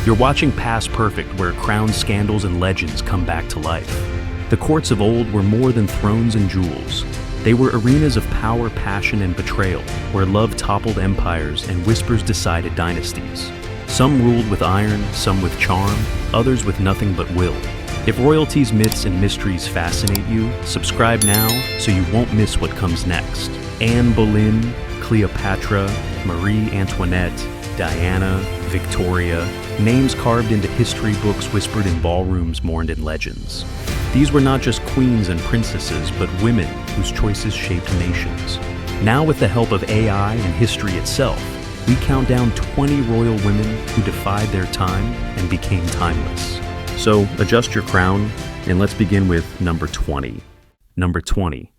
You're watching Past Perfect, where crown scandals and legends come back to life. The courts of old were more than thrones and jewels. They were arenas of power, passion, and betrayal, where love toppled empires and whispers decided dynasties. Some ruled with iron, some with charm, others with nothing but will. If royalty's myths and mysteries fascinate you, subscribe now so you won't miss what comes next. Anne Boleyn, Cleopatra, Marie Antoinette, Diana, Victoria, names carved into history books, whispered in ballrooms, mourned in legends. These were not just queens and princesses, but women whose choices shaped nations. Now, with the help of AI and history itself, we count down 20 royal women who defied their time and became timeless. So, adjust your crown, and let's begin with number 20. Number 20.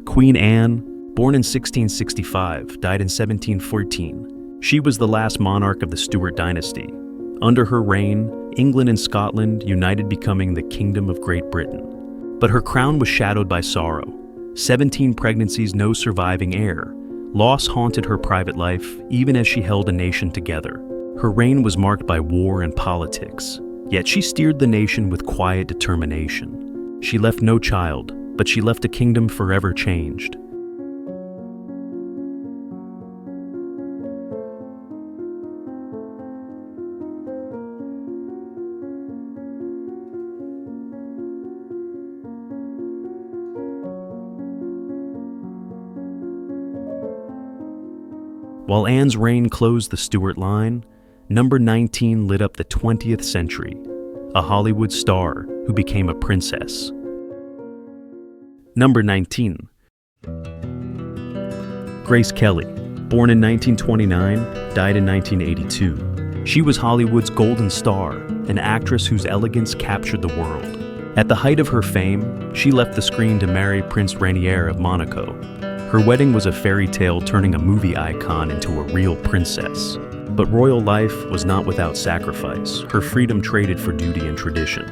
Queen Anne, born in 1665, died in 1714. She was the last monarch of the Stuart dynasty. Under her reign, England and Scotland united, becoming the Kingdom of Great Britain. But her crown was shadowed by sorrow. 17 pregnancies, no surviving heir. Loss haunted her private life, even as she held a nation together. Her reign was marked by war and politics, yet she steered the nation with quiet determination. She left no child, but she left a kingdom forever changed. While Anne's reign closed the Stuart line, number 19 lit up the 20th century, a Hollywood star who became a princess. Number 19. Grace Kelly, born in 1929, died in 1982. She was Hollywood's golden star, an actress whose elegance captured the world. At the height of her fame, she left the screen to marry Prince Rainier of Monaco. Her wedding was a fairy tale, turning a movie icon into a real princess. But royal life was not without sacrifice, her freedom traded for duty and tradition.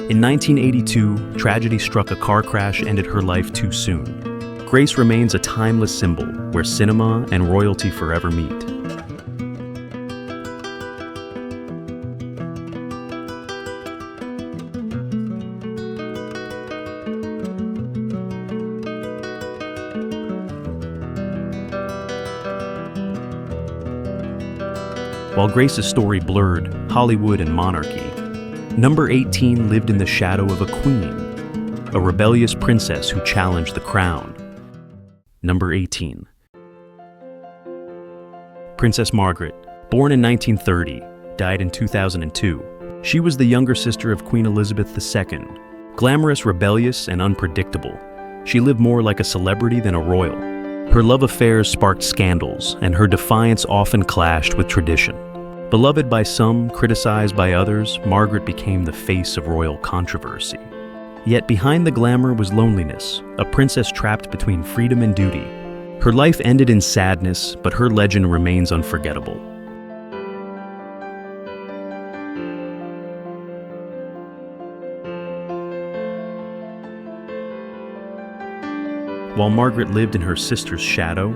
In 1982, tragedy struck. A car crash ended her life too soon. Grace remains a timeless symbol where cinema and royalty forever meet. While Grace's story blurred Hollywood and monarchy, number 18 lived in the shadow of a queen, a rebellious princess who challenged the crown. Number 18. Princess Margaret, born in 1930, died in 2002. She was the younger sister of Queen Elisabeth II. Glamorous, rebellious, and unpredictable, she lived more like a celebrity than a royal. Her love affairs sparked scandals, and her defiance often clashed with tradition. Beloved by some, criticized by others, Margaret became the face of royal controversy. Yet behind the glamour was loneliness, a princess trapped between freedom and duty. Her life ended in sadness, but her legend remains unforgettable. While Margaret lived in her sister's shadow,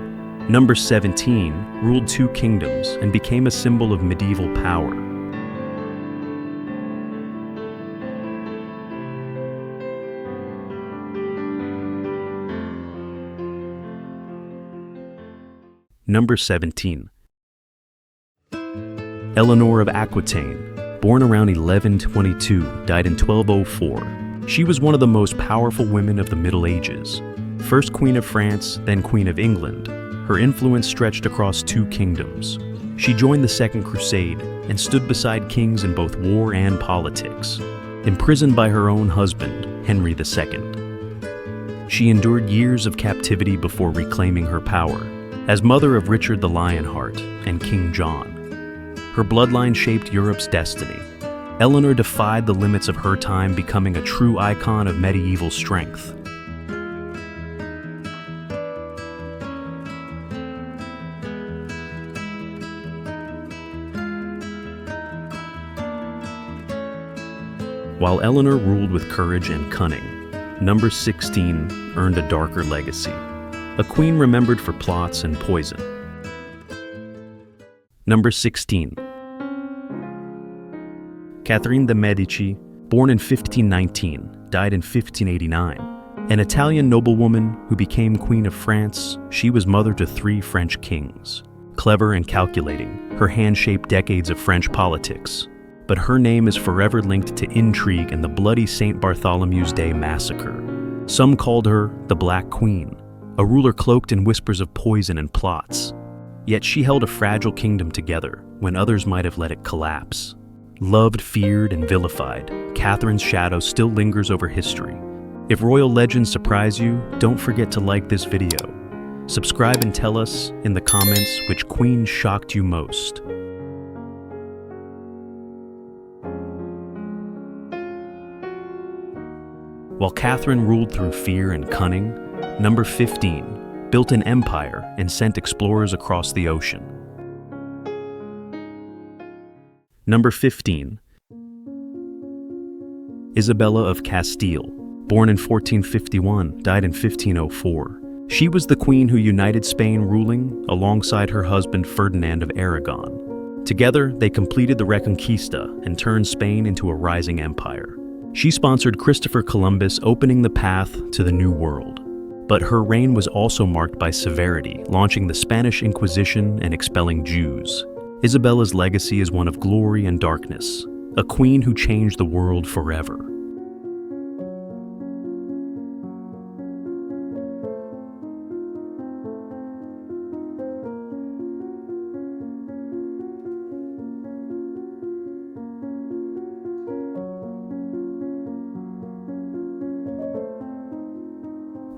number 17 ruled 2 kingdoms and became a symbol of medieval power. Number 17. Eleanor of Aquitaine, born around 1122, died in 1204. She was one of the most powerful women of the Middle Ages. First Queen of France, then Queen of England, her influence stretched across 2 kingdoms. She joined the Second Crusade and stood beside kings in both war and politics. Imprisoned by her own husband, Henry II, she endured years of captivity before reclaiming her power. As mother of Richard the Lionheart and King John, her bloodline shaped Europe's destiny. Eleanor defied the limits of her time, becoming a true icon of medieval strength. While Eleanor ruled with courage and cunning, number 16 earned a darker legacy, a queen remembered for plots and poison. Number 16. Catherine de' Medici, born in 1519, died in 1589. An Italian noblewoman who became Queen of France, she was mother to 3 French kings. Clever and calculating, her hand shaped decades of French politics. But her name is forever linked to intrigue and the bloody St. Bartholomew's Day massacre. Some called her the Black Queen, a ruler cloaked in whispers of poison and plots. Yet she held a fragile kingdom together when others might have let it collapse. Loved, feared, and vilified, Catherine's shadow still lingers over history. If royal legends surprise you, don't forget to like this video. Subscribe and tell us in the comments which queen shocked you most. While Catherine ruled through fear and cunning, number 15 built an empire and sent explorers across the ocean. Number 15. Isabella of Castile, born in 1451, died in 1504. She was the queen who united Spain, ruling alongside her husband Ferdinand of Aragon. Together, they completed the Reconquista and turned Spain into a rising empire. She sponsored Christopher Columbus, opening the path to the New World. But her reign was also marked by severity, launching the Spanish Inquisition and expelling Jews. Isabella's legacy is one of glory and darkness, a queen who changed the world forever.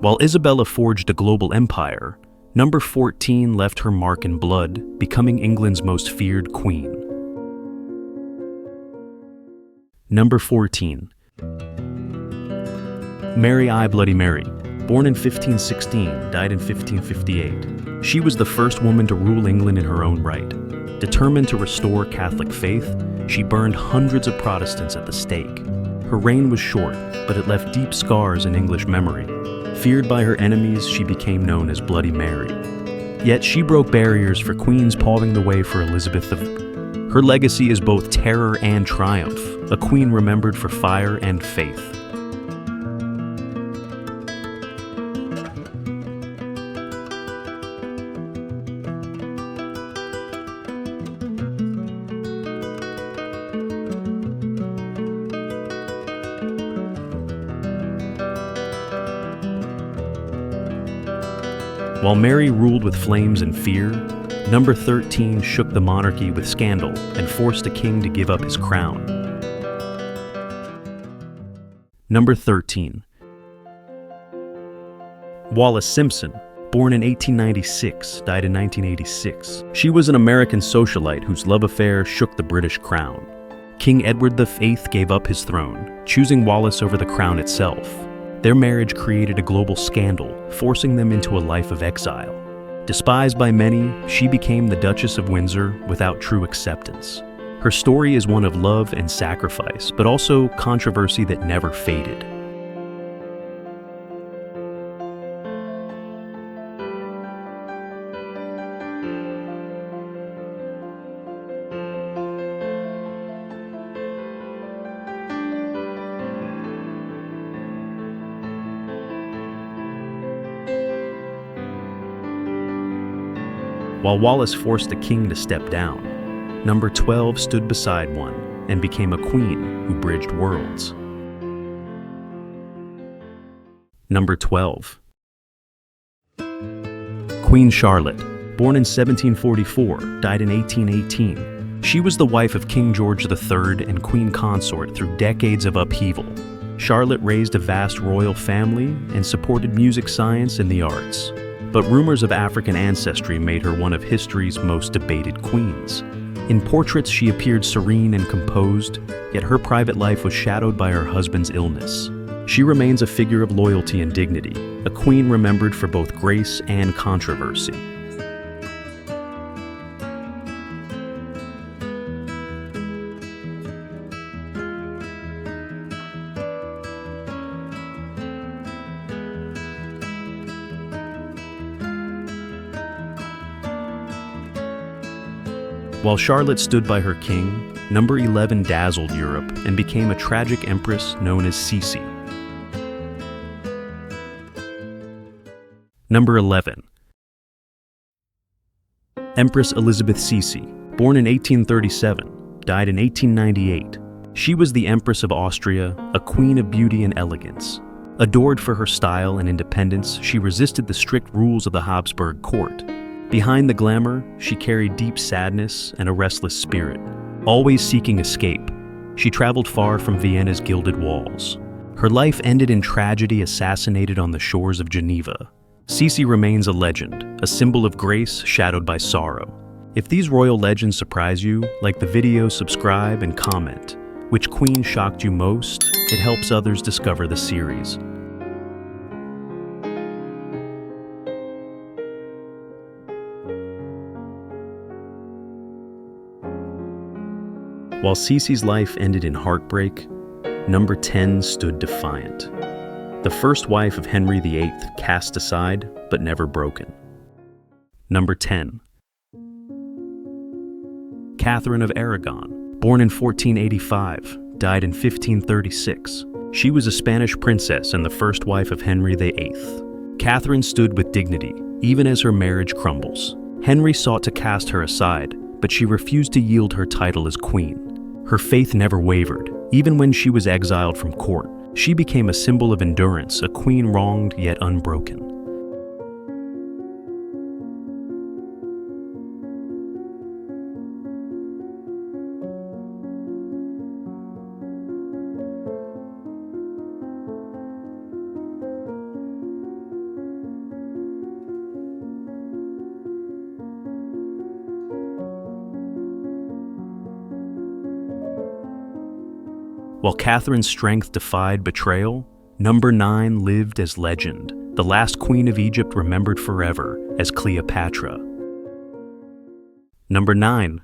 While Isabella forged a global empire, number 14 left her mark in blood, becoming England's most feared queen. Number 14. Mary I Bloody Mary, born in 1516, died in 1558. She was the first woman to rule England in her own right. Determined to restore Catholic faith, she burned hundreds of Protestants at the stake. Her reign was short, but it left deep scars in English memory. Feared by her enemies, she became known as Bloody Mary. Yet she broke barriers for queens, paving the way for Elisabeth. Her legacy is both terror and triumph, a queen remembered for fire and faith. While Mary ruled with flames and fear, number 13 shook the monarchy with scandal and forced a king to give up his crown. Number 13. Wallis Simpson, born in 1896, died in 1986. She was an American socialite whose love affair shook the British crown. King Edward VIII gave up his throne, choosing Wallis over the crown itself. Their marriage created a global scandal, forcing them into a life of exile. Despised by many, she became the Duchess of Windsor without true acceptance. Her story is one of love and sacrifice, but also controversy that never faded. While Wallis forced the king to step down, number 12 stood beside one and became a queen who bridged worlds. Number 12. Queen Charlotte, born in 1744, died in 1818. She was the wife of King George III and queen consort through decades of upheaval. Charlotte raised a vast royal family and supported music, science, and the arts. But rumors of African ancestry made her one of history's most debated queens. In portraits, she appeared serene and composed, yet her private life was shadowed by her husband's illness. She remains a figure of loyalty and dignity, a queen remembered for both grace and controversy. While Charlotte stood by her king, number 11 dazzled Europe and became a tragic empress known as Sisi. Number 11. Empress Elisabeth Sisi, born in 1837, died in 1898. She was the Empress of Austria, a queen of beauty and elegance. Adored for her style and independence, she resisted the strict rules of the Habsburg court. Behind the glamour, she carried deep sadness and a restless spirit. Always seeking escape, she traveled far from Vienna's gilded walls. Her life ended in tragedy, assassinated on the shores of Geneva. Sisi remains a legend, a symbol of grace shadowed by sorrow. If these royal legends surprise you, like the video, subscribe, and comment. Which queen shocked you most? It helps others discover the series. While Sisi's life ended in heartbreak, number 10 stood defiant. The first wife of Henry VIII, cast aside, but never broken. Number 10. Catherine of Aragon, born in 1485, died in 1536. She was a Spanish princess and the first wife of Henry VIII. Catherine stood with dignity, even as her marriage crumbles. Henry sought to cast her aside, but she refused to yield her title as queen. Her faith never wavered, even when she was exiled from court. She became a symbol of endurance, a queen wronged yet unbroken. While Catherine's strength defied betrayal, number 9 lived as legend, the last queen of Egypt remembered forever as Cleopatra. Number 9.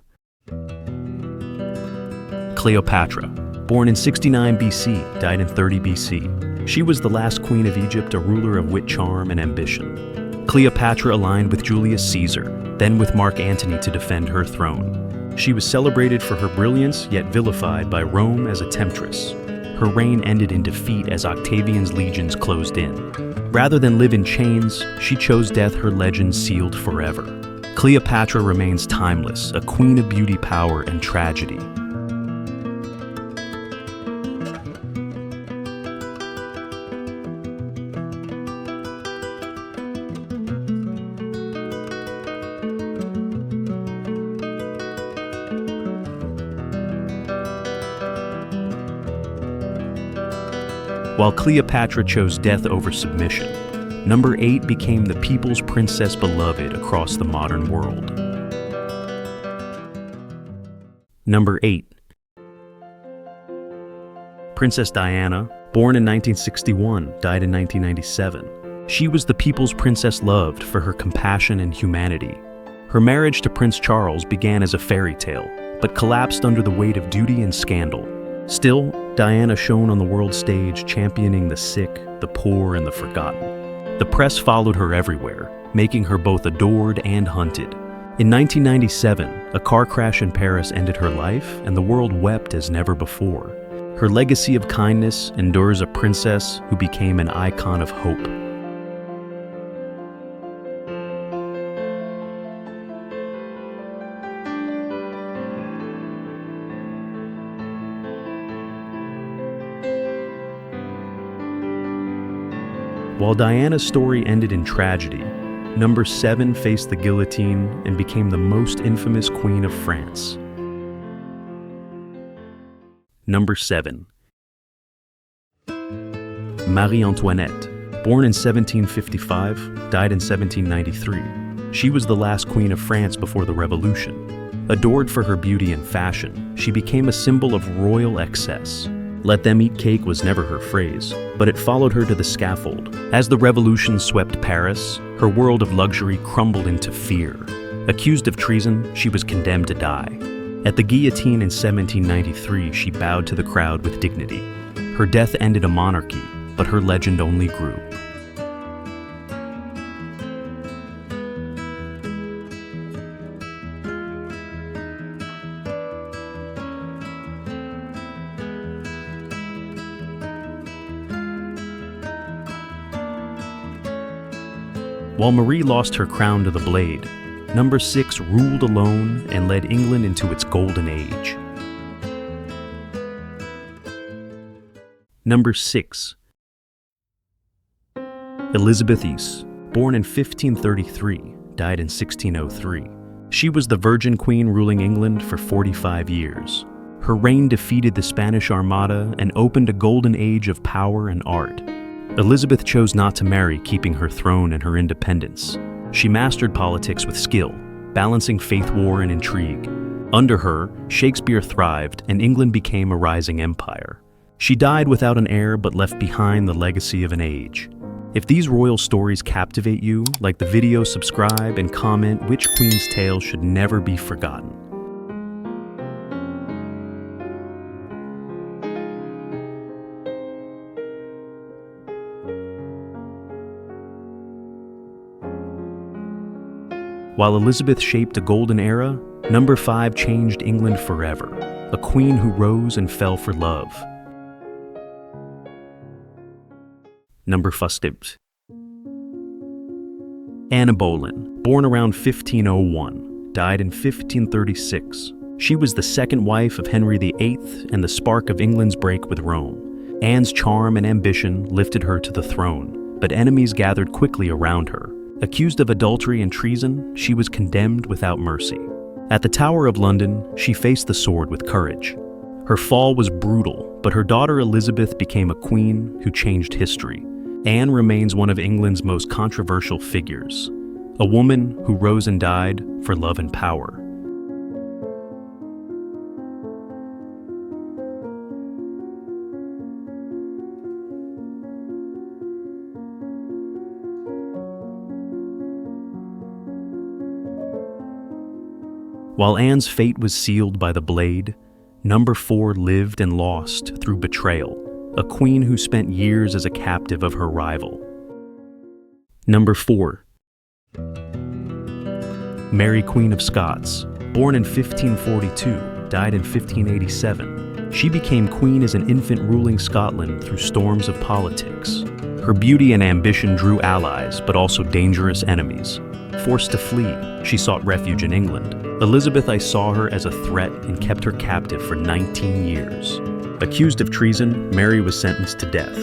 Cleopatra, born in 69 BC, died in 30 BC. She was the last queen of Egypt, a ruler of wit, charm, and ambition. Cleopatra aligned with Julius Caesar, then with Mark Antony to defend her throne. She was celebrated for her brilliance, yet vilified by Rome as a temptress. Her reign ended in defeat as Octavian's legions closed in. Rather than live in chains, she chose death, her legend sealed forever. Cleopatra remains timeless, a queen of beauty, power, and tragedy. While Cleopatra chose death over submission, number 8 became the people's princess beloved across the modern world. Number 8. Princess Diana, born in 1961, died in 1997. She was the people's princess loved for her compassion and humanity. Her marriage to Prince Charles began as a fairy tale, but collapsed under the weight of duty and scandal. Still, Diana shone on the world stage, championing the sick, the poor, and the forgotten. The press followed her everywhere, making her both adored and hunted. In 1997, a car crash in Paris ended her life, and the world wept as never before. Her legacy of kindness endures, a princess who became an icon of hope. While Diana's story ended in tragedy, number 7 faced the guillotine and became the most infamous queen of France. Number 7. Marie Antoinette, born in 1755, died in 1793. She was the last queen of France before the Revolution. Adored for her beauty and fashion, she became a symbol of royal excess. Let them eat cake was never her phrase, but it followed her to the scaffold. As the revolution swept Paris, her world of luxury crumbled into fear. Accused of treason, she was condemned to die. At the guillotine in 1793, she bowed to the crowd with dignity. Her death ended a monarchy, but her legend only grew. While Marie lost her crown to the blade, number 6 ruled alone and led England into its golden age. Number 6. Elisabeth, born in 1533, died in 1603. She was the Virgin Queen ruling England for 45 years. Her reign defeated the Spanish Armada and opened a golden age of power and art. Elisabeth chose not to marry, keeping her throne and her independence. She mastered politics with skill, balancing faith war and intrigue. Under her, Shakespeare thrived and England became a rising empire. She died without an heir but left behind the legacy of an age. If these royal stories captivate you, like the video, subscribe, and comment which queen's tale should never be forgotten. While Elisabeth shaped a golden era, number 5 changed England forever, a queen who rose and fell for love. Number 5. Anne Boleyn, born around 1501, died in 1536. She was the second wife of Henry VIII and the spark of England's break with Rome. Anne's charm and ambition lifted her to the throne, but enemies gathered quickly around her. Accused of adultery and treason, she was condemned without mercy. At the Tower of London, she faced the sword with courage. Her fall was brutal, but her daughter Elisabeth became a queen who changed history. Anne remains one of England's most controversial figures, a woman who rose and died for love and power. While Anne's fate was sealed by the blade, number 4 lived and lost through betrayal, a queen who spent years as a captive of her rival. Number 4. Mary, Queen of Scots, born in 1542, died in 1587. She became queen as an infant ruling Scotland through storms of politics. Her beauty and ambition drew allies, but also dangerous enemies. Forced to flee, she sought refuge in England. Elisabeth I saw her as a threat and kept her captive for 19 years. Accused of treason, Mary was sentenced to death.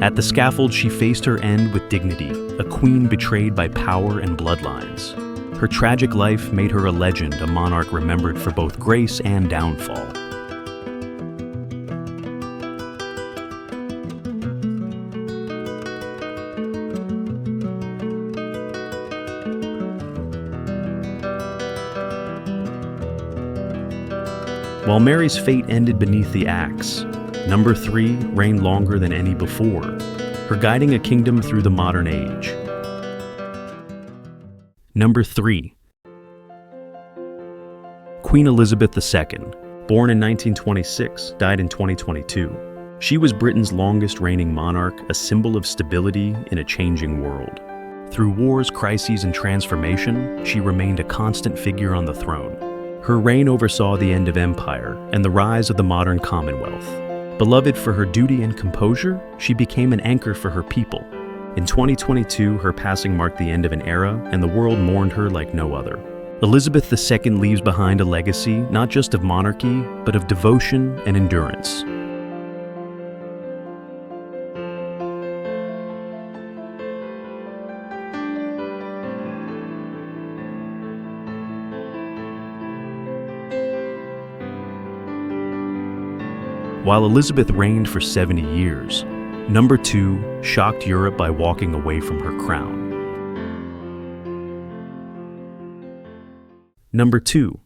At the scaffold, she faced her end with dignity, a queen betrayed by power and bloodlines. Her tragic life made her a legend, a monarch remembered for both grace and downfall. While Mary's fate ended beneath the axe, number 3 reigned longer than any before, her guiding a kingdom through the modern age. Number 3. Queen Elisabeth II, born in 1926, died in 2022. She was Britain's longest reigning monarch, a symbol of stability in a changing world. Through wars, crises, and transformation, she remained a constant figure on the throne. Her reign oversaw the end of empire and the rise of the modern Commonwealth. Beloved for her duty and composure, she became an anchor for her people. In 2022, her passing marked the end of an era, and the world mourned her like no other. Elisabeth II leaves behind a legacy not just of monarchy, but of devotion and endurance. While Elisabeth reigned for 70 years, number 2 shocked Europe by walking away from her crown. Number 2.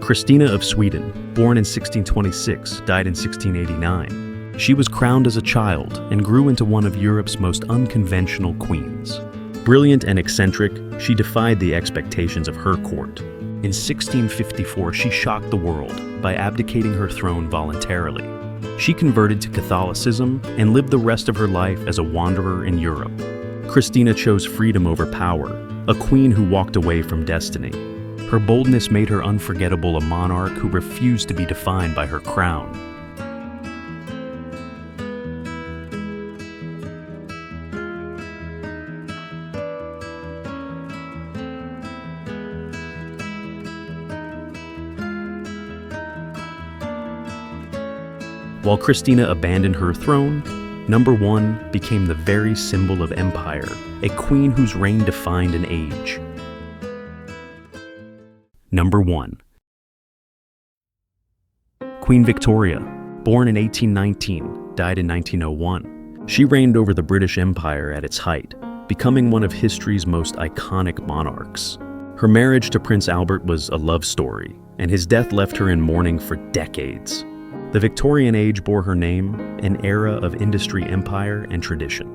Christina of Sweden, born in 1626, died in 1689. She was crowned as a child and grew into one of Europe's most unconventional queens. Brilliant and eccentric, she defied the expectations of her court. In 1654, she shocked the world by abdicating her throne voluntarily. She converted to Catholicism and lived the rest of her life as a wanderer in Europe. Christina chose freedom over power, a queen who walked away from destiny. Her boldness made her unforgettable, a monarch who refused to be defined by her crown. While Christina abandoned her throne, number 1 became the very symbol of empire, a queen whose reign defined an age. Number 1. Queen Victoria, born in 1819, died in 1901. She reigned over the British Empire at its height, becoming one of history's most iconic monarchs. Her marriage to Prince Albert was a love story, and his death left her in mourning for decades. The Victorian age bore her name, an era of industry, empire, and tradition.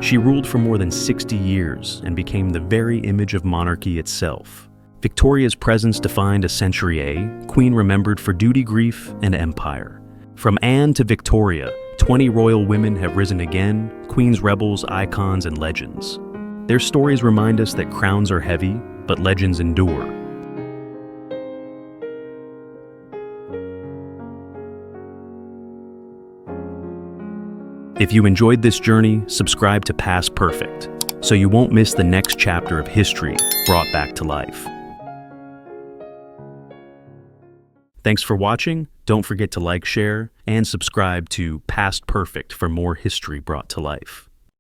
She ruled for more than 60 years and became the very image of monarchy itself. Victoria's presence defined a century A, queen remembered for duty, grief, and empire. From Anne to Victoria, 20 royal women have risen again, queens, rebels, icons, and legends. Their stories remind us that crowns are heavy, but legends endure. If you enjoyed this journey, subscribe to Past Perfect, so you won't miss the next chapter of history brought back to life. Thanks for watching. Don't forget to like, share, and subscribe to Past Perfect for more history brought to life.